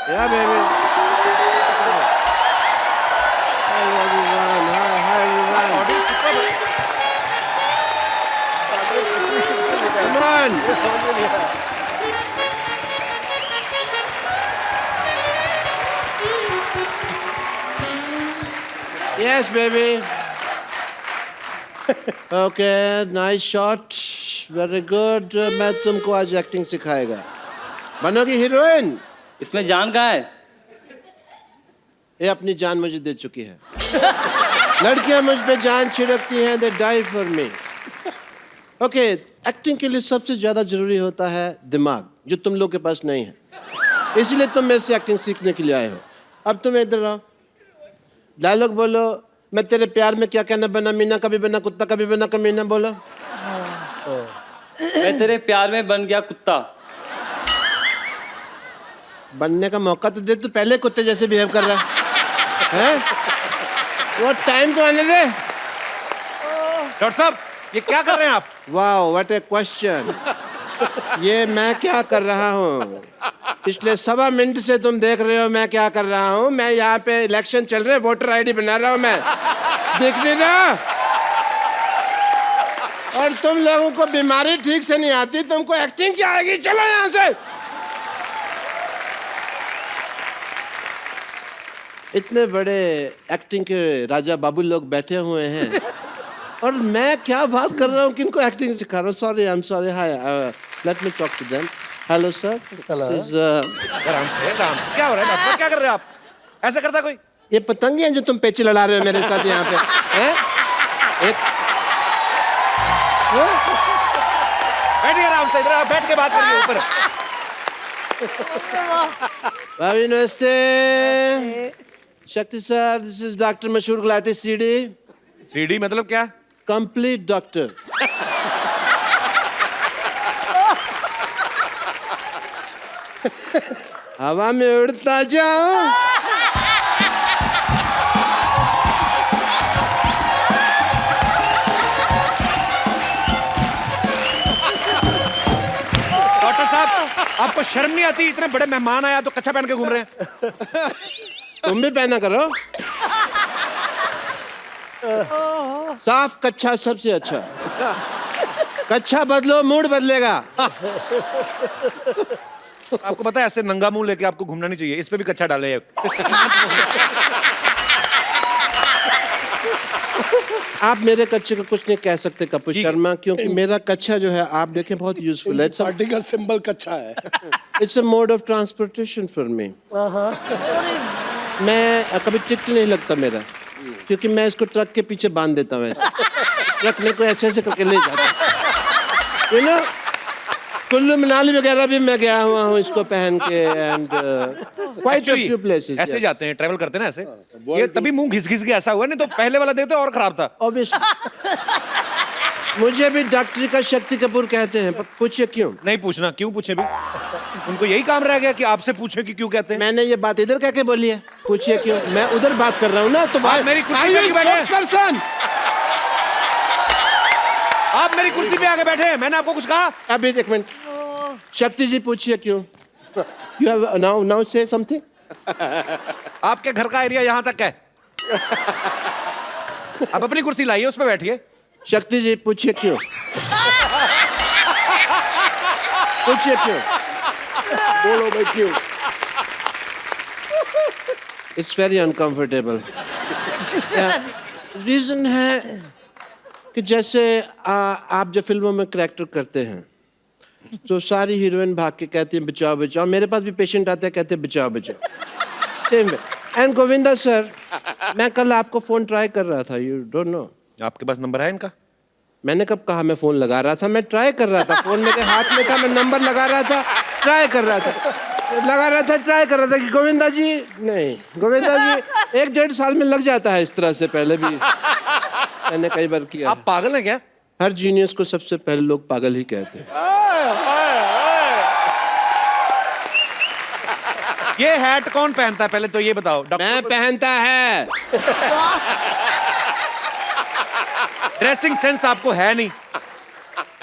Yeah, baby. Hi, everyone. Hi, everyone. Come on. Yes, baby. Okay, nice shot. Very good. मैं तुमको आज acting सिखाएगा. बनोगी heroine. इसमें जान कहाँ है? ये अपनी जान मुझे दे चुकी है. लड़कियां मुझ पे जान छिड़कती हैं. They die for me. Okay, acting के लिए सबसे ज्यादा जरूरी होता है दिमाग, जो तुम लोग के पास नहीं है. इसीलिए तुम मेरे से एक्टिंग सीखने के लिए आए हो. अब तुम इधर आओ. डायलॉग बोलो. मैं तेरे प्यार में क्या कहना बना मीना, कभी बना कुत्ता, कभी बना कमीना. बोलो. मैं तेरे प्यार में बन गया कुत्ता. बनने का मौका तो दे. तू पहले कुत्ते जैसे बिहेव कर रहा है. वो टाइम तो आने दे. डॉक्टर साहब, ये क्या कर रहे हैं आप? Wow, what A question. ये मैं क्या कर रहा हूँ? पिछले 1.25 मिनट से तुम देख रहे हो मैं क्या कर रहा हूँ. मैं यहाँ पे इलेक्शन चल रहे, वोटर आईडी बना रहा हूँ मैं. देख नहीं ना. और तुम लोगों को बीमारी ठीक से नहीं आती, तुमको एक्टिंग क्या आएगी? चलो यहाँ से. इतने बड़े एक्टिंग के राजा बाबू लोग बैठे हुए हैं और मैं क्या बात कर रहा हूँ, किनको एक्टिंग सिखा रहा हूँ. Sorry, I am sorry. Hi, let me talk to them. Hello sir. आराम से, आराम से. क्या हो रहा है डॉक्टर? क्या कर रहे हो आप? ऐसा करता कोई? ये पतंगे हैं जो तुम पेचे लड़ा रहे हो मेरे साथ यहाँ पे. हैं? बैठिए आराम से. इधर आप बैठ के बात करिए ऊपर. भाभी नमस्ते. शक्ति सर, दिस इज डॉक्टर मशहूर गुलाटी सीडी. सीडी मतलब क्या? Complete doctor. हवा में उड़ता जाऊं. डॉक्टर साहब, आपको शर्म नहीं आती? इतने बड़े मेहमान आया तो कच्छा पहन के घूम रहे हैं. तुम भी पहना करो. साफ कच्छा सबसे अच्छा. कच्छा बदलो, मूड बदलेगा. आपको पता है ऐसे नंगा मुंह लेके आपको घूमना नहीं चाहिए. इस पे भी कच्छा डाले. आप मेरे कच्छे को कुछ नहीं कह सकते कपूर शर्मा, क्योंकि मेरा कच्छा जो है आप देखें बहुत यूजफुल है. पार्टी का सिंबल कच्छा है. It's a mode of transportation for me. मैं कभी टिकट नहीं लगता मेरा, क्योंकि मैं इसको ट्रक के पीछे बांध देता हूँ. ऐसे ट्रक मेरे को ऐसे ऐसे करके ले जाता है. You know, कुल्लू मनाली वगैरह भी मैं गया हुआ हूँ इसको पहन के. And quite a few places. ऐसे जाते हैं, ट्रैवल करते हैं ना ऐसे. ये तभी मुंह घिस घिस के ऐसा हुआ, नहीं तो पहले वाला देखते और खराब था. ऑब्वियसली. मुझे भी डॉक्टरी का शक्ति कपूर कहते हैं. पूछिए क्यों. नहीं पूछना. क्यों पूछे भी? उनको यही काम रह गया कि आपसे पूछे कि क्यों कहते हैं. मैंने ये बात इधर कह के बोली है. पूछिए क्यों. मैं उधर बात कर रहा हूँ ना. तो आप मेरी कुर्सी पे क्यों बैठे? पर्सन. आप मेरी कुर्सी पे आके बैठे हैं. मैंने आपको कुछ कहा? अभी एक मिनट. शक्ति जी पूछिए क्यों. You have now say something. आपके घर का एरिया यहाँ तक है. आप अपनी कुर्सी लाइए, उस पे बैठिए. शक्ति जी पूछिए क्यों. पूछिए क्यों. बोलो भाई क्यों. It's very uncomfortable. रीजन है कि जैसे आप जो फिल्मों में करैक्टर करते हैं तो सारी हीरोइन भाग के कहती है बचाओ बचाओ. मेरे पास भी पेशेंट आते हैं कहते हैं बचाओ बचाओ. Same way. And Govinda sir, मैं कल आपको फोन ट्राई कर रहा था. You don't know. आपके पास नंबर है इनका? मैंने कब कहा मैं फोन लगा रहा था. मैं ट्राई कर रहा था. फोन मेरे हाथ में था. मैं नंबर लगा रहा था. ट्राई कर रहा था. ट्राई कर रहा था कि गोविंदा जी. नहीं, गोविंदा जी 1-1.5 साल में लग जाता है इस तरह से. पहले भी मैंने कई बार किया. आप पागल हैं क्या? हर जीनियस को सबसे पहले लोग पागल ही कहते हैं. ये हैट कौन पहनता है पहले तो ये बताओ. मैं पहनता है. ड्रेसिंग सेंस आपको है नहीं.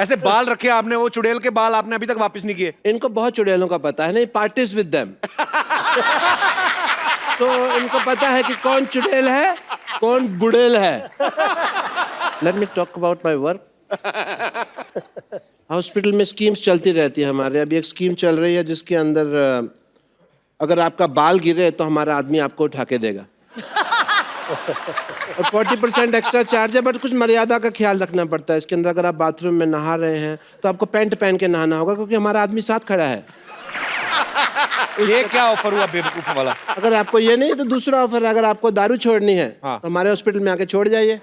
ऐसे बाल रखे आपने, वो चुड़ैल के बाल आपने अभी तक वापस नहीं किए। इनको बहुत चुड़ैलों का पता है, नहीं पार्टीज विद देम। तो इनको पता है कि कौन चुड़ैल है, कौन बुड़ैल है। Late me talk about my work. Hospital में स्कीम्स चलती रहती है हमारे। अभी एक स्कीम चल रही है जिसके अंदर अगर आपका बाल गिरे तो हमारा आदमी आपको उठा के देगा। और 40% एक्स्ट्रा चार्ज है, बट कुछ मर्यादा का ख्याल रखना पड़ता है इसके अंदर। अगर आप बाथरूम में नहा रहे हैं तो आपको पैंट पहन के नहाना होगा, क्योंकि हमारा आदमी साथ खड़ा है। ये क्या ऑफर हुआ बेवकूफ वाला? अगर आपको ये नहीं तो दूसरा ऑफर है, अगर आपको दारू छोड़नी है हाँ। तो हमारे हॉस्पिटल में आके छोड़ जाइए।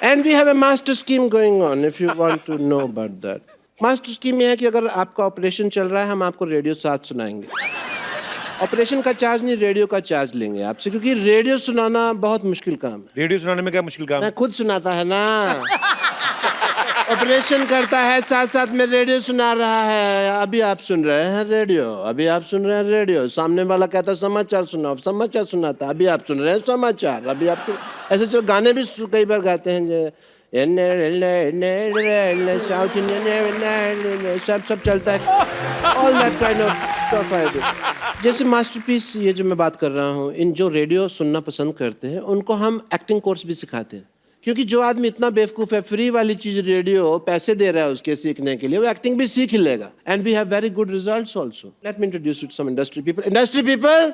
And we have a master scheme going on if you want to know about that. Master scheme ये है कि अगर आपका ऑपरेशन चल रहा है, हम आपको रेडियो साथ सुनाएंगे। ऑपरेशन का चार्ज नहीं, रेडियो का चार्ज लेंगे आपसे, क्योंकि रेडियो सुनाना बहुत मुश्किल काम है। रेडियो सुनाने में क्या मुश्किल काम है? मैं खुद सुनाता है ना। ऑपरेशन करता है, साथ साथ में रेडियो सुना रहा है। अभी आप सुन रहे हैं रेडियो, अभी आप सुन रहे हैं रेडियो। सामने वाला कहता है समाचार सुनाओ, समाचार सुनाता, अभी आप सुन रहे हैं समाचार। अभी आप ऐसे जो गाने भी कई बार गाते हैं, जो साउथ इंडियन सब चलता है। All that kind of. जैसे मास्टरपीस ये जो मैं बात कर रहा हूँ, इन जो रेडियो सुनना पसंद करते हैं उनको हम एक्टिंग कोर्स भी सिखाते हैं, क्योंकि जो आदमी इतना बेवकूफ है, फ्री वाली चीज रेडियो पैसे दे रहा है उसके सीखने के लिए, वो एक्टिंग भी सीख ही लेगा। And we have very good results also. Let me introduce you to some industry people. Industry people,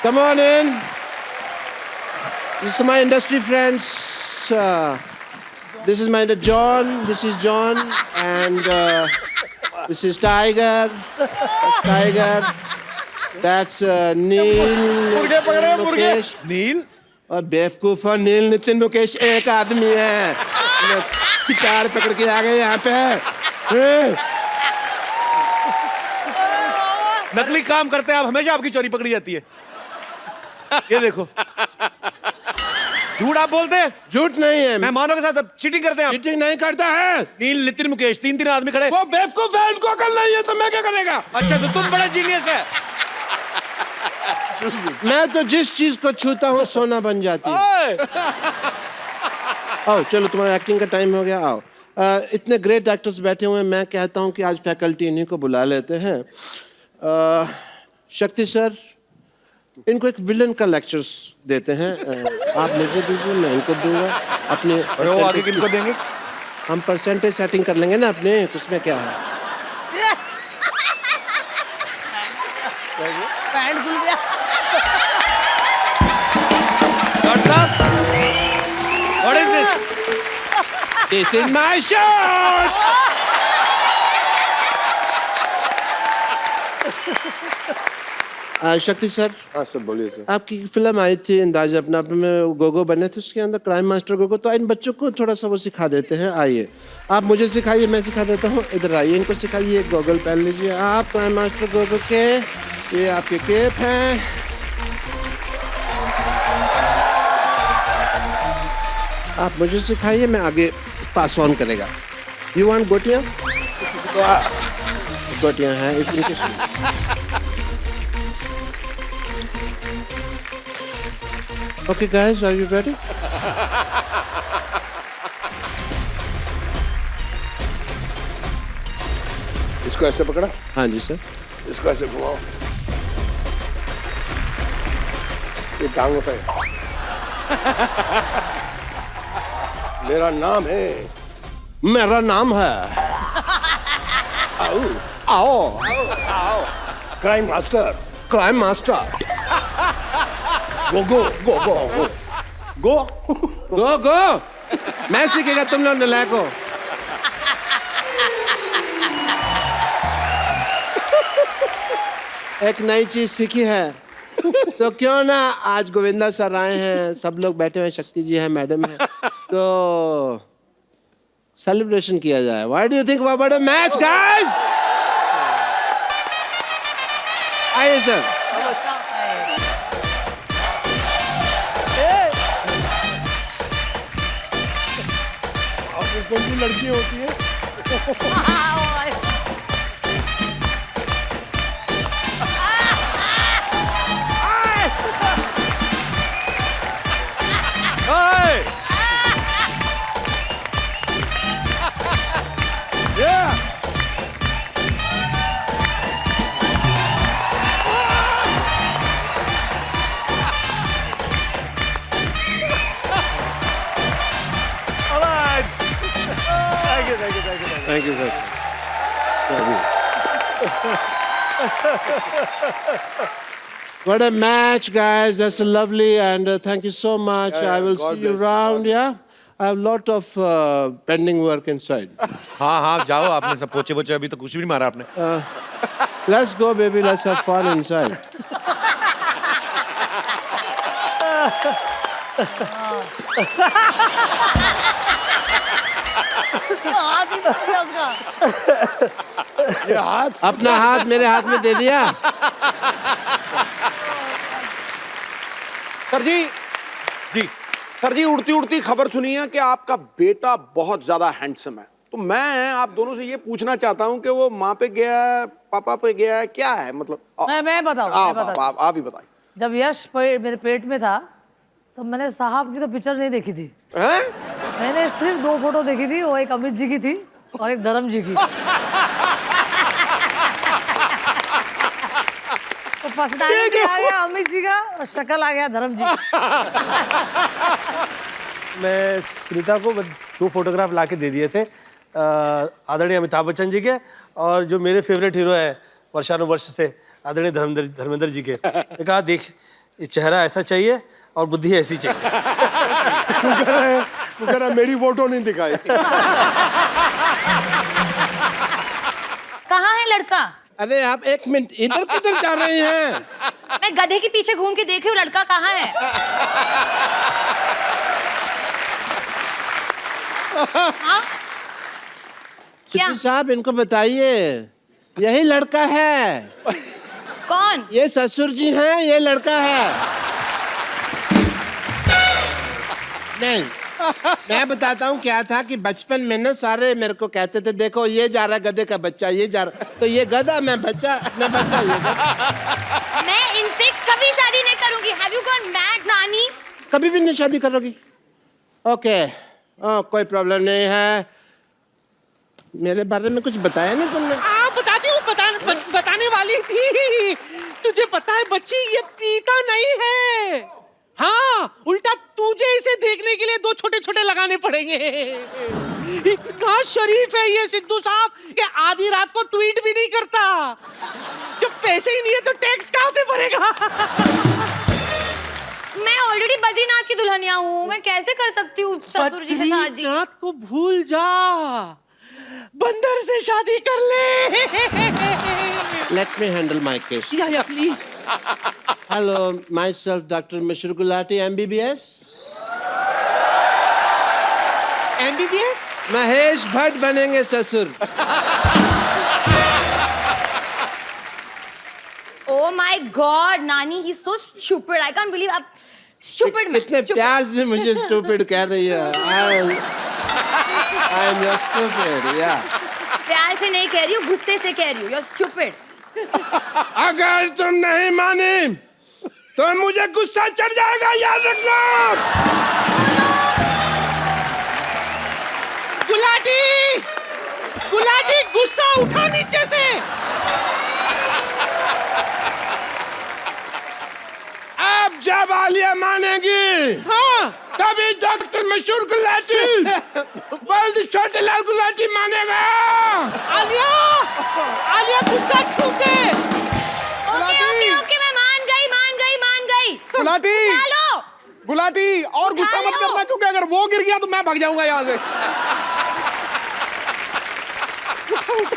come on in. This is my industry friends. This is my John. This is John, and this is Tiger. That's Tiger. That's Neil. Mukesh. नील? और बेवकूफ और नील नितिन मुकेश एक आदमी है। Guitar पकड़ के आ गए यहाँ पे। नकली काम करते हैं आप, हमेशा आपकी चोरी पकड़ी जाती है। ये देखो, झूठ आप बोलते हैं। झूठ नहीं है, मेहमानों के साथ चीटिंग करते हैं आप। चीटिंग नहीं करता है। नील, नितिन, मुकेश, तीन आदमी खड़े। वो बेवकूफ है, उनको अकल नहीं है, तो मैं क्या करेगा? अच्छा, तो तुम बड़ा जीनियस है। मैं तो जिस चीज को छूता हूँ सोना बन जाती है। आओ चलो, तुम्हारा एक्टिंग का टाइम हो गया, आओ। इतने ग्रेट एक्टर्स बैठे हुए हैं, मैं कहता हूँ कि आज फैकल्टी इन्हीं को बुला लेते हैं। शक्ति सर, इनको एक विलन का लेक्चर्स देते हैं। आप मुझे दीजिए, मैं इनको दूंगा। अपने और वो आगे किनको देंगे? हम परसेंटेज सेटिंग कर लेंगे ना अपने, उसमें क्या है। पैंट खुल गया। डॉक्टर साहब, what is this? This is my shot. शक्ति सर। हाँ सर, बोलिए सर। आपकी फिल्म आई थी अंदाज अपना अपने में, गोगो बने थे, उसके अंदर क्राइम मास्टर गोगो। तो इन बच्चों को थोड़ा सा वो सिखा देते हैं। आइए, आप मुझे सिखाइए, मैं सिखा देता हूँ। इधर आइए, इनको सिखाइए। गॉगल पहन लीजिए आप क्राइम मास्टर गोगो के। ये आपके केप हैं। आप मुझे सिखाइए, मैं आगे पास ऑन करेगा। यू वांट गोटियाँ? गोटियाँ हैं इनके। Okay guys, are you ready? इसको ऐसे पकड़ा, हाँ जी सर। इसको ऐसे घुमाओ, ये टांग उठाए। मेरा नाम है। मेरा नाम है। आओ, आओ। Crime master. Crime master. Go go go go go go go. मैं सीखेगा, तुम लोग नलायक हो। एक नई चीज सीखी है, तो क्यों ना आज गोविंदा सर आए हैं, सब लोग बैठे हुए, शक्ति जी है, मैडम है, तो सेलिब्रेशन किया जाए। What do you think about a match guys? आइए सर। कौन सी लड़की होती है? Hey! Yeah! All right. Thank you, thank you, thank you, thank you. Thank you, sir. What a match, guys. That's lovely, and thank you so much. I will God see you bless. around, yeah? I have a lot of pending work inside. हाँ हाँ जाओ आपने सब पोचे पोचे अभी तो कुछ भी नहीं मारा आपने Let's go, baby. Let's have fun inside. हाथ ही टूट गया उसका। ये हाथ अपना हाथ मेरे हाथ में दे दिया. सर जी सर जी उड़ती उड़ती खबर सुनी है कि आपका बेटा बहुत ज्यादा हैंडसम है। तो मैं आप दोनों से ये पूछना चाहता हूँ कि वो माँ पे गया है, पापा पे गया है, क्या है मतलब? मैं बताऊँ आप ही बताइए। जब यश मेरे पेट में था तो मैंने साहब की तो पिक्चर नहीं देखी थी। हैं? मैंने सिर्फ 2 फोटो देखी थी, वो एक अमित जी की थी और एक धर्म जी की। तो पर्सनालिटी आ गया अमित जी का और शक्ल आ गया धर्म जी। मैं सुनीता को 2 फोटोग्राफ ला के दे दिए थे आदरणीय अमिताभ बच्चन जी के और जो मेरे फेवरेट हीरो है वर्षानुवर्ष से आदरणीय धर्मेंद्र जी के। मैं कहा देख ये चेहरा ऐसा चाहिए और बुद्धि ऐसी चाहिए। शुक्र है मेरी फोटो नहीं दिखाई। कहाँ है लड़का? अरे आप 1 मिनट इधर किधर जा रहे हैं? मैं गधे के पीछे घूम के देख रही हूँ, लड़का कहाँ है? हाँ? क्या? चिट्ठी साहब इनको बताइए यही लड़का है। कौन? ये ससुर जी हैं, ये लड़का है। नहीं मैं बताता हूँ क्या था कि बचपन में ना सारे मेरे को कहते थे देखो ये जा रहा गधे का बच्चा, ये जा रहा, तो ये गधा मैं बच्चा ये गधा। मैं इनसे कभी शादी नहीं करूंगी। Have you gone mad, नानी? कभी भी नहीं शादी करोगी? ओके कोई प्रॉब्लम नहीं है। मेरे बारे में कुछ बताया नहीं तुमने? बताती हूँ बताने वाली थी। तुझे पता है बच्ची ये पीता नहीं है। हाँ उल्टा तुझे इसे देखने के लिए 2 छोटे छोटे लगाने पड़ेंगे। इतना शरीफ है ये सिद्धू साहब कि आधी रात को ट्वीट भी नहीं करता। जब पैसे ही नहीं है तो टैक्स कहाँ से भरेगा? मैं ऑलरेडी बद्रीनाथ की दुल्हनिया हूँ, मैं कैसे कर सकती हूँ ससुर जी से शादी? बद्रीनाथ को भूल जा, बंदर से शादी कर ले। Let me handle my case. या please. Hello, myself Dr. Mishra Gulati, MBBS. MBBS? Mahesh Bhatt बनेंगे ससुर। Oh my God, नानी, he's so stupid. I can't believe आप stupid man. कितने प्यार से मुझे stupid कह रही है। I am your stupid, yeah. प्यार से नहीं कह रही हूँ, गुस्से से कह रही हूँ। You're stupid. अगर तुम नहीं मानी तो मुझे गुस्सा चढ़ जाएगा, याद रखना। गुलाटी गुस्सा उठा नीचे से। अब जब आलिया मानेगी हाँ तभी डॉक्टर मशहूर गुलाटी बल्द छोटे लाल गुलाटी मानेगा। आलिया गुस्सा ठूके। ओके मैं मान गई। गुलाटी चलो गुलाटी और गुस्सा मत करना क्योंकि अगर वो गिर गया तो मैं भाग जाऊंगा यहाँ से।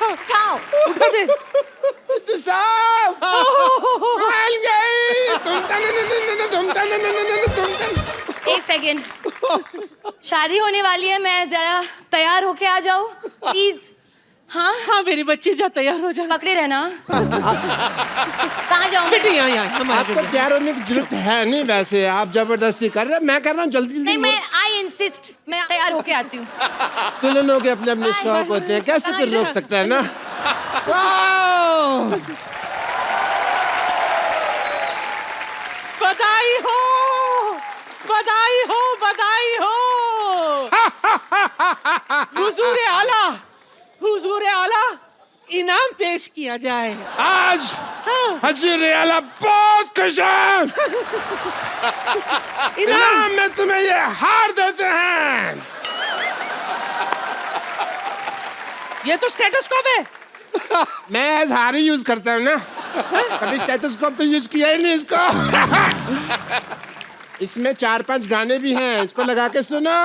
उठाओ। उठा दे। तो साहब मान गई। एक सेकेंड, शादी होने वाली है, मैं जरा तैयार होके आ जाऊं प्लीज। हाँ हाँ मेरी बच्ची जा, तैयार हो जा। पकड़े रहना। कहाँ जाऊँ बेटी मैं? यहाँ आपको तैयार होने की जरूरत है नहीं, वैसे आप जबरदस्ती कर रहे हैं। मैं कर रहा हूँ जल्दी नहीं, मैं आई इंसिस्ट, मैं तैयार होके आती हूँ। दुल्हनों के अपने अपने शौक होते हैं, कैसे कोई रोक सकता है ना। बधाई हो बधाई हो। हुजूर आला इनाम पेश किया जाए। आज हजूर आला बहुत खुश है। इनाम में तुम्हें ये हार देते हैं। ये तो स्टेटोस्कोप है। मैं आज हार ही यूज करता हूँ ना, कभी स्टेथोस्कोप तो यूज किया ही नहीं इसको। इसमें 4-5 गाने भी हैं, इसको लगा के सुनो।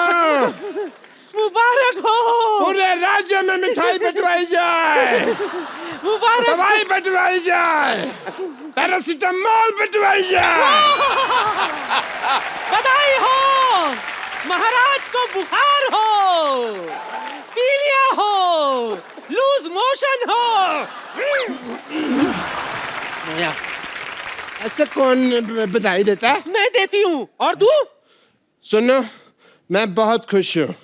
मुबारक हो। पूरे राज्य में मिठाई बंटवाई जाए, मुबारक। दवाई बंटवाई जाए, पैरासीटामोल बंटवाई जाए। बधाई हो। महाराज को बुखार हो, पीलिया हो, लूज मोशन हो। ऐसा कौन बधाई देता है? मैं देती हूँ। और तू? सुनो, मैं बहुत खुश हूँ,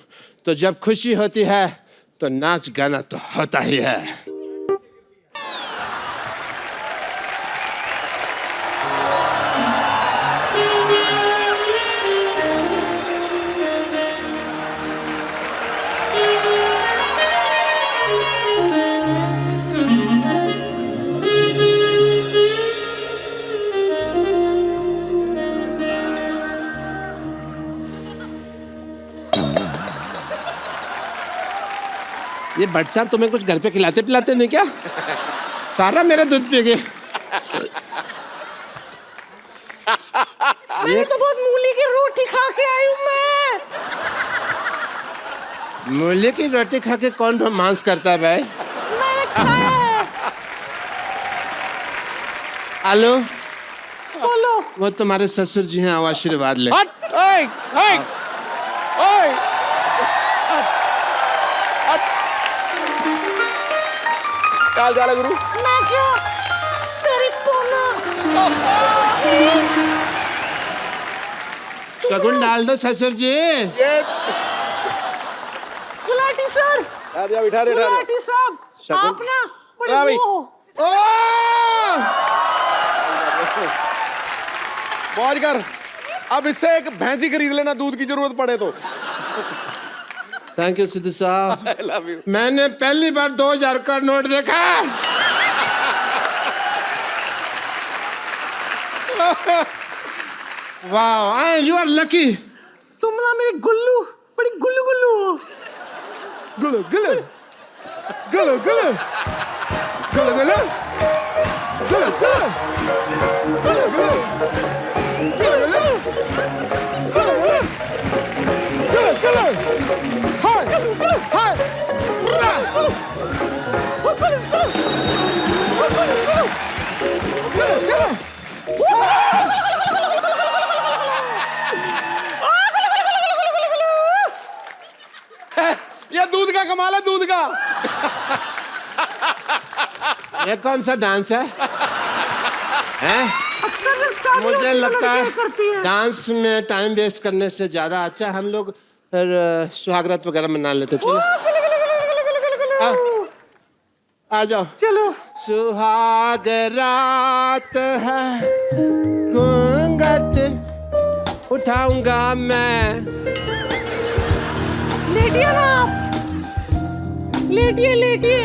तो जब खुशी होती है तो नाच गाना तो होता ही है। ये भट्ट साहब तुम्हें कुछ घर पे खिलाते पिलाते नहीं क्या? सारा मेरा दूध पी गए। मैंने तो बहुत मूली की रोटी खा के आई हूँ मैं। मूली की रोटी खा के कौन रोमांस करता है भाई? मैंने खाया है। हेलो, बोलो। वो तुम्हारे ससुर जी हैं, आओ आशीर्वाद ले। हट, ओए, ओए, ओए। चाल जाला गुरु। मैं क्यों? तेरी कोना। शगुन डाल दो ससुर जी। ये गुलाटी सर। बिठा दे। गुलाटी साहब, शगुन- आप ना बड़े हाँ भाई। वो हो। ओ! मौज कर। अब इससे एक भैंसी खरीद लेना, दूध की जरूरत पड़े तो। थैंक यू सिद्धू साहब। I love you. मैंने पहली बार 2000 का नोट देखा। वाह, यू आर लकी। तुम ना मेरी गुल्लू, बड़ी गुल्लू गुल्लू हो। गुल्लू गुल्लू गुल्लू गुल्लू गुल्लू गुल्लू गुल्लू गुल्लू गुल्लू गुल्लू ये दूध का कमाल है, दूध का। ये कौन सा डांस है? हैं? अक्सर जब शादियों मुझे में लगता लड़कियां करती है हैं। डांस में टाइम वेस्ट करने से ज्यादा अच्छा हम लोग फिर सुहागरात वगैरह मना लेते। चलो आ जाओ। चलो। सुहागरात है, घूंघट उठाऊंगा मैं। लेटिए ना आप। लेटिए लेटिए।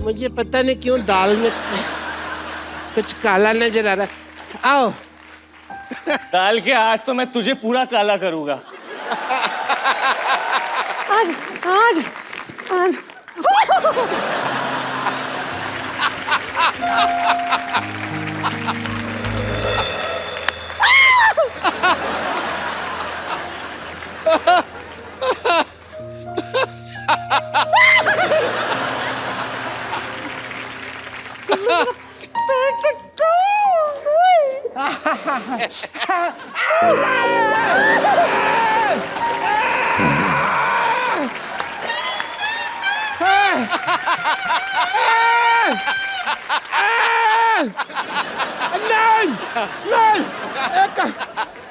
मुझे पता नहीं क्यों दाल में कुछ काला नजर आ रहा है। आओ। डाल के आज तो मैं तुझे पूरा काला करूंगा। आज आज आज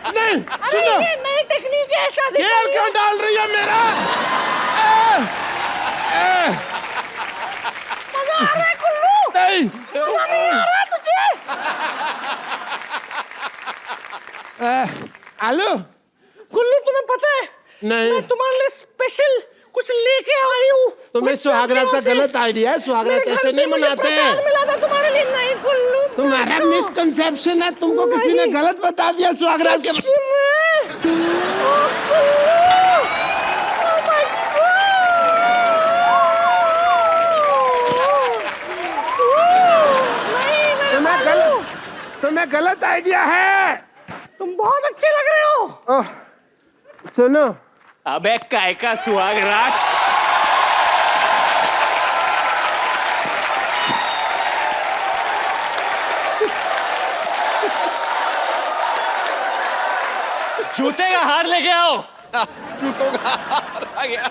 नहीं नहीं नहीं, सुनो, ये नई टेक्निक है शादी तेल क्यों डाल रही है मेरा? मजा आ रहा है कुल्लू। नहीं, मजा नहीं आ रहा है तुझे? हेलो, कुल्लू तुम्हें पता मैं तुम्हारे लिए स्पेशल कुछ लेके आई हूँ। तुम्हें सुहागरात का गलत आइडिया है, सुहागरात ऐसे नहीं मनाते हैं। मिला था तुम्हारे लिए। नहीं कुल्लू, तुम्हारा मिसकंसेप्शन है, तुमको किसी ने गलत बता दिया सुहागरात के। तुम्हें गलत आइडिया है। तुम बहुत अच्छे लग रहे हो। सुनो, अबे काय का सुहागरात। जूते का हार लेके आओ। जूतों का हार आ गया।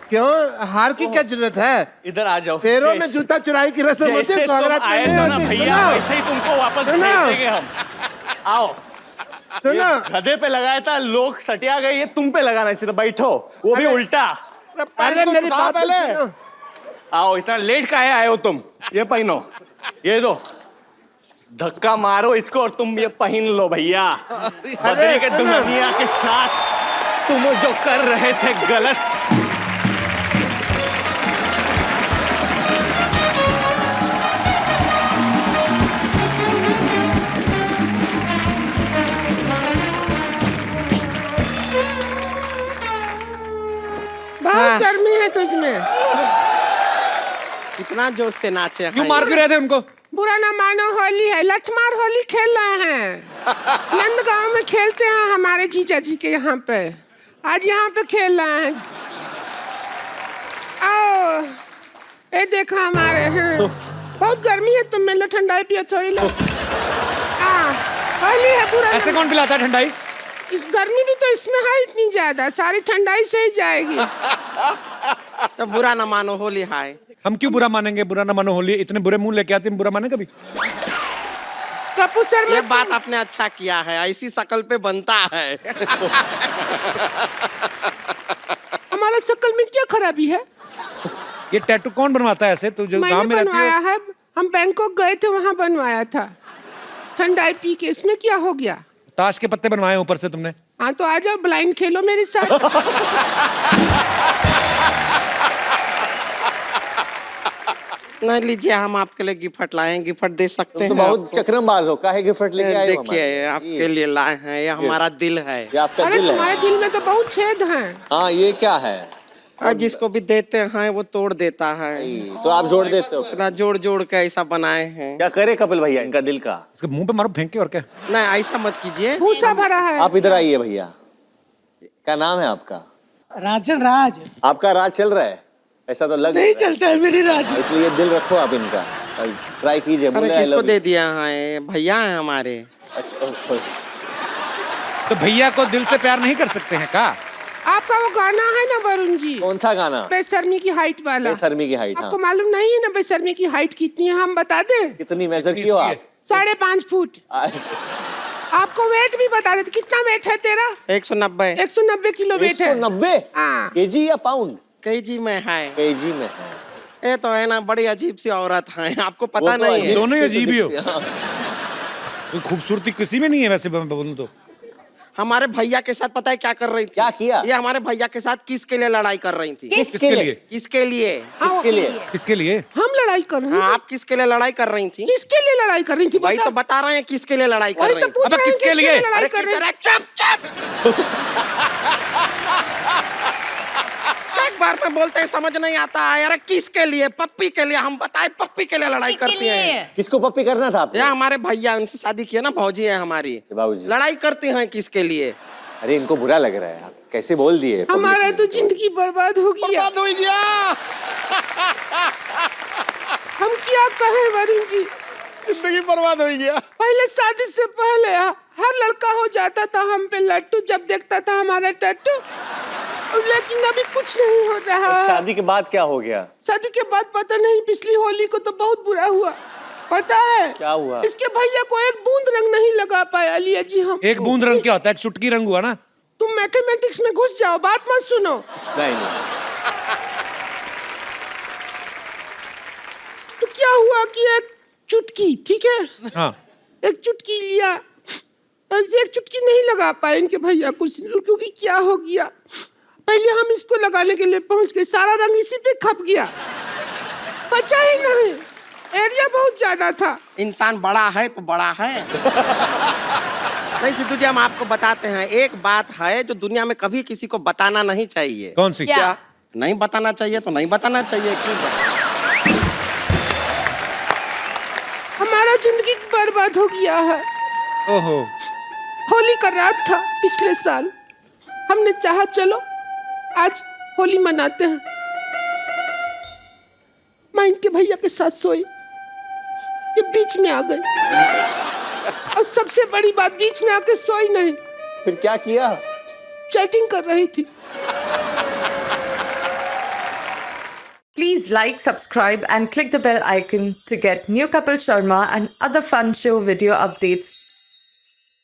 क्यों हार की क्या जरूरत है? इधर आ जाओ। पैरों में जूता चुराई की रस्म होती है, जैसे तुम सुहागरात में आए नहीं थे ना होती। भैया, सुनो, वैसे ही तुमको वापस भेज सुनो। देंगे हम। आओ। सुनो, ये गधे पे लगाया था, लोग सटिया गए, ये तुम पे लगाना चाहिए था। बैठो, वो भी उल्टा। अरे मेरी बात तो पहले सुनो। आओ, इतना लेट काहे आए हो तुम? ये पहनो, ये दो, धक्का मारो इसको और तुम ये पहन लो भैया। बद्री के सुनो। दुल्हनिया के साथ तुम जो कर रहे थे गलत। बहुत गर्मी है तुझमें। इतना जोश से नाचे क्यों मार क्यों रहे थे उनको? बुरा ना मानो, होली है, लठमार होली खेल रहे हैं। नंदगांव में खेलते हैं हमारे जीजा जी के यहाँ पे। आज यहाँ पे खेल रहे हैं। आओ, ये देखो हमारे हैं। बहुत गर्मी है, तुम में लो ठंडाई पियो थोड़ी लो। होली है, बुरा ऐसे ना। कौन पिलाता है ठंडाई? इस गर्मी भी तो इसमें है इतनी ज्यादा, सारी ठंडाई से ही जाएगी। तो बुरा ना मानो, होली हाय। हम क्यों बुरा मानेंगे? बुरा ना मानो होली। इतने बुरे मुंह लेके आते हैं, बुरा माने कभी? कपूर सर ये में बात आपने अच्छा किया है, ऐसी शक्ल पे बनता है। हमारा शक्ल में क्या खराबी है? ये टैटू कौन बनवाता है ऐसे? तू जो गांव मैंने में रहती बनवाया है। है, हम बैंकॉक गए थे, वहां बनवाया था। ठंडाई पी के, इसमें क्या हो गया? ताश के पत्ते बनवाए ऊपर से तुमने। हाँ तो आ जाओ, ब्लाइंड खेलो मेरे साथ। नहीं लीजिए, हम आपके लिए गिफ्ट लाए हैं, गिफ्ट दे सकते हैं। तो बहुत आपको। चक्रमबाज हो, काहे गिफ्ट लेके आए हो हमारे? देखिए आपके लिए लाए हैं, ये हमारा दिल है। ये आपका अरे दिल है। तुम्हारे दिल में तो बहुत छेद हैं। हाँ, ये क्या है? और जिसको भी देते हैं वो तोड़ देता है। तो आप जोड़ देते हो? उसना जोड़ जोड़ के ऐसा बनाए हैं। क्या करे कपिल भैया इनका दिल का? इसके मुंह पे मारो फेंक के, और क्या? नहीं ऐसा मत कीजिए। भूसा भरा है। आप इधर आइए भैया। क्या नाम है आपका? राजन राज। आपका राज चल रहा है? ऐसा तो लग नहीं रहा चलता है मेरी राज। है। इसलिए दिल रखो आप इनका, ट्राई कीजिए। अरे बोले I किसको love you। दे दिया है? भैया है हमारे। अच्छा, sorry। तो भैया को दिल से प्यार नहीं कर सकते हैं का? आपका वो गाना है ना वरुण जी, कौन सा गाना? बेशर्मी की हाइट वाला। बेशर्मी की हाइट। आपको हाँ। मालूम नहीं है ना बेशर्मी की हाइट कितनी है? हम बता दें। कितनी मेजर की हो आप? 5.5 फुट। अच्छा, आपको वेट भी बता देते। कितना वेट है तेरा? 190 190 किलो वेट है। 190 हाँ। केजी या पाउंड? केजी में है। केजी में है। ये तो है ना, बड़ी अजीब सी औरत है, आपको वो पता तो नहीं है। अजीब दोनों ही से अजीब ही हो। दिखती है। हाँ। कोई खूबसूरती किसी में नहीं है वैसे, मैं बोलूं तो। हमारे भैया के साथ पता है क्या कर रही थी? क्या किया? ये हमारे भैया के साथ किसके लिए लड़ाई कर रही थी? किसके लिए? किसके लिए? किसके लिए? किसके लिए? हम लड़ाई कर रहे हाँ, हैं। आप किसके लिए लड़ाई कर रही थी? किसके लिए लड़ाई कर रही थी? वही बता। तो बता रहे हैं किसके लिए लड़ाई कर वही रही तो थी। पूछ अबे रहे हैं किसके लिए? लड़ाई अरे कर किस रहे हैं? चुप एक बार में बोलते हैं समझ नहीं आता है। अरे किसके लिए? पप्पी के लिए। हम बताए पप्पी के लिए लड़ाई करती हैं। किसको पप्पी करना था आपने? ये हमारे भैया, उनसे शादी की है ना, भौजी है हमारी। भाऊजी। लड़ाई करती हैं किसके लिए? अरे इनको बुरा लग रहा है, आप कैसे बोल दिए? हमारा तो जिंदगी बर्बाद हो गई। बर्बाद हो गया। हम क्या कहें वरुण जी? जिंदगी बर्बाद हो गया। पहले शादी से पहले हर लड़का हो जाता था हम पे लट्टू, जब देखता था हमारा टट्टू। लेकिन अभी कुछ नहीं हो रहा। शादी के बाद क्या हो गया? शादी के बाद पता नहीं, पिछली होली को तो बहुत बुरा हुआ। पता है क्या हुआ? इसके भैया को एक बूंद रंग नहीं लगा पाया लिया जी हम। एक बूंद रंग क्या होता है? एक चुटकी रंग हुआ ना। तुम मैथमेटिक्स में घुस जाओ, बात मत सुनो। नहीं। तो क्या हुआ कि एक चुटकी, ठीक है, हाँ। एक चुटकी लिया और एक चुटकी नहीं लगा पाए इनके भैया कुछ, क्योंकि क्या हो गया, पहले हम इसको लगाने के लिए पहुंच गए, सारा रंग इसी पे खप गया, बचा ही नहीं, एरिया बहुत ज्यादा था। इंसान बड़ा है तो बड़ा है। नहीं सिद्धू जी, हम आपको बताते हैं, एक बात है जो दुनिया में कभी किसी को बताना नहीं चाहिए। कौन सी? क्या? नहीं बताना चाहिए तो नहीं बताना चाहिए, क्यों? हमारा जिंदगी बर्बाद हो गया है। ओहो। होली का रात था पिछले साल, हमने चाहा चलो आज होली मनाते हैं। मैं इनके भैया के साथ सोई, ये बीच में आ गई, और सबसे बड़ी बात, बीच में आके सोई नहीं, फिर क्या किया? चैटिंग कर रही थी। Please like, subscribe and click the bell icon to get new Kapil Sharma and other fun show video updates